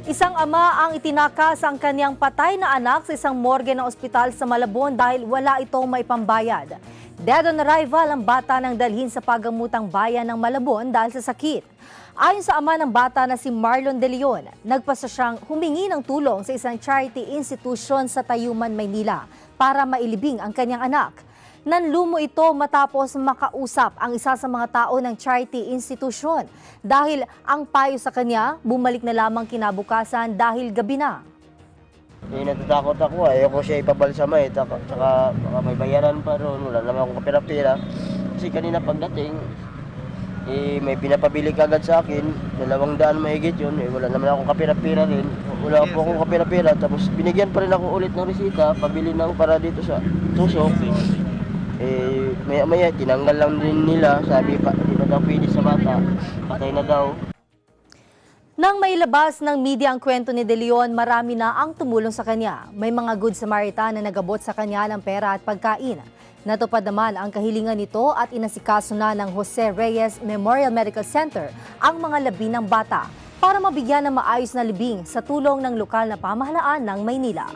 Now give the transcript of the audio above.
Isang ama ang itinakas ang kanyang patay na anak sa isang morgue ng ospital sa Malabon dahil wala itong maipambayad. Dead on arrival ang bata nang dalhin sa pagamutang bayan ng Malabon dahil sa sakit. Ayon sa ama ng bata na si Marlon De Leon, nagpasa siyang humingi ng tulong sa isang charity institution sa Tayuman, Maynila para mailibing ang kanyang anak. Nanlumo ito matapos makausap ang isa sa mga tao ng charity institution dahil ang payo sa kanya bumalik na lamang kinabukasan dahil gabi na. Natatakot ako, ayoko siya ipabalsama tsaka baka may bayaran pa ron, wala naman akong kapira-pira. Kasi kanina pagdating, may pinapabili kagad sa akin, 200 mahigit yun, wala naman akong kapira-pira rin. Wala po akong kapira-pira, tapos binigyan pa rin ako ulit ng resita, pabili na ako para dito sa tusok. Maya-maya, tinanggal lang din nila, sabi pa, hindi na daw pwede sa bata, patay na daw. Nang mailabas ng media ang kwento ni De Leon, marami na ang tumulong sa kanya. May mga Good Samaritan na nagabot sa kanya ng pera at pagkain. Natupad naman ang kahilingan nito at inasikaso na ng Jose Reyes Memorial Medical Center ang mga labi ng bata para mabigyan ng maayos na libing sa tulong ng lokal na pamahalaan ng Maynila.